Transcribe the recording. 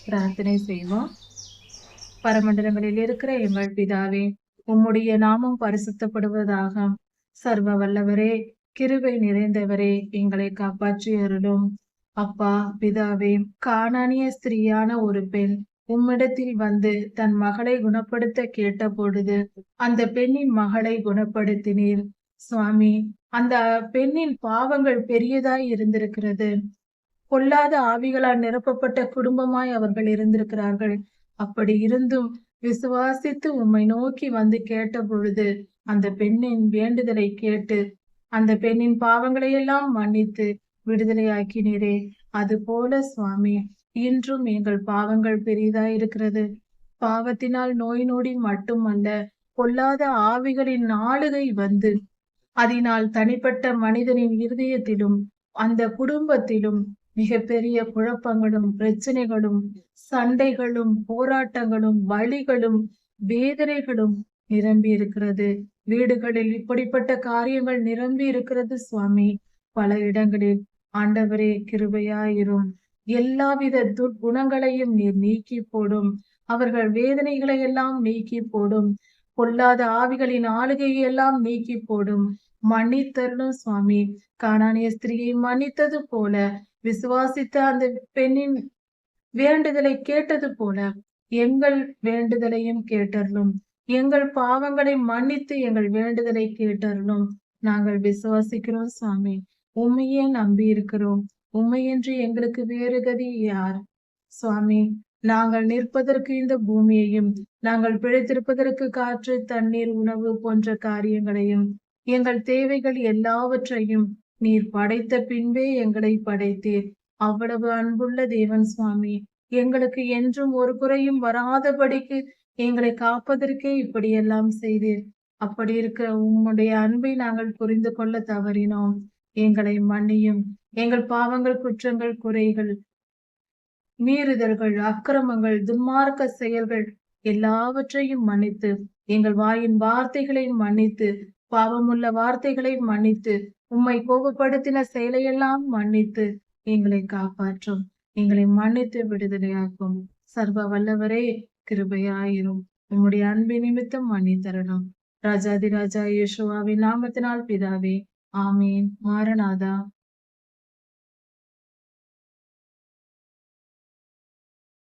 பிரார்த்தனை செய்வோம். பரமண்டலங்களில் இருக்கிற எங்கள் பிதாவே, உம்முடைய நாமம் பரிசுத்தப்படுவதாக. சர்வ வல்லவரே, கிருபை நிறைந்தவரே, எங்களை காப்பாற்றி அருளும். அப்பா பிதாவே, கானானிய ஸ்திரீயான ஒரு பெண் உம்மிடத்தில் வந்து தன் மகளை குணப்படுத்த கேட்ட பொழுது அந்த பெண்ணின் மகளை குணப்படுத்தினீர். சுவாமி, அந்த பெண்ணின் பாவங்கள் பெரியதாய் இருந்திருக்கிறது. பொல்லாத ஆவிகளால் நிரப்பப்பட்ட குடும்பமாய் அவர்கள் இருந்திருக்கிறார்கள். அப்படி இருந்தும் விசுவாசித்து உம்மை நோக்கி வந்து கேட்ட பொழுது அந்த பெண்ணின் வேண்டுதலை கேட்டு அந்த பெண்ணின் பாவங்களை எல்லாம் மன்னித்து விடுதலையாக்கினீரே. அது போல சுவாமி, இன்றும் எங்கள் பாவங்கள் பெரிதாய் இருக்கிறது. பாவத்தினால் நோய் நொடி மட்டுமல்ல, பொல்லாத ஆவிகளின் ஆளுகை வந்து அதனால் தனிப்பட்ட மனிதனின் இருதயத்திலும் அந்த குடும்பத்திலும் மிகப்பெரிய குழப்பங்களும் பிரச்சனைகளும் சண்டைகளும் போராட்டங்களும் வலிகளும் வேதனைகளும் நிரம்பி இருக்கிறது. வீடுகளில் இப்படிப்பட்ட காரியங்கள் நிரம்பி இருக்கிறது சுவாமி. பல இடங்களில் ஆண்டவரே கிருபையாயிரும். எல்லாவித துர்குணங்களையும் நீர் நீக்கி போடும். அவர்கள் வேதனைகளை எல்லாம் நீக்கி போடும். பொல்லாத ஆவிகளின் ஆளுகையை எல்லாம் நீக்கி போடும். மன்னித்தருளும் சுவாமி. கானானிய ஸ்திரியை மன்னித்தது போல, விசுவாசித்த அந்த பெண்ணின் வேண்டுதலை கேட்டது போல எங்கள் வேண்டுதலையும் கேட்டருளும். எங்கள் பாவங்களை மன்னித்து எங்கள் வேண்டுதலை கேட்டருளும். நாங்கள் விசுவாசிக்கிறோம் சுவாமி. உம்மையே நம்பி இருக்கிறோம். உம்மையன்று எங்களுக்கு வேறு கதி யார்? சுவாமி, நாங்கள் நிற்பதற்கு இந்த பூமியையும், நாங்கள் பிழைத்திருப்பதற்கு காற்று தண்ணீர் உணவு போன்ற காரியங்களையும், எங்கள் தேவைகள் எல்லாவற்றையும் நீர் படைத்த பின்பே எங்களை படைத்தீர். அவ்வளவு அன்புள்ள தேவன் சுவாமி. எங்களுக்கு என்றும் ஒரு குறையும் வராதபடிக்கு எங்களை காப்பதற்கே இப்படியெல்லாம் செய்தீர். அப்படி இருக்க உம்முடைய அன்பை நாங்கள் புரிந்து கொள்ள தவறினோம். எங்களை மன்னியும். எங்கள் பாவங்கள், குற்றங்கள், குறைகள், மீறுதல்கள், அக்கிரமங்கள், துன்மார்க்க செயல்கள் எல்லாவற்றையும் மன்னித்து, எங்கள் வாயின் வார்த்தைகளை மன்னித்து, பாவமுள்ள வார்த்தைகளை மன்னித்து, உம்மை கோபப்படுத்தின செயலையெல்லாம் மன்னித்து எங்களை காப்பாற்றும். எங்களை மன்னித்து விடுதலையாக்கும். சர்வ வல்லவரே கிருபையாயிரும். உம்முடைய அன்பின் நிமித்தம் மன்னித்தரணும். ராஜாதி ராஜா இயேசுவாவின் நாமத்தினால் பிதாவே, ஆமீன். மாரநாதா.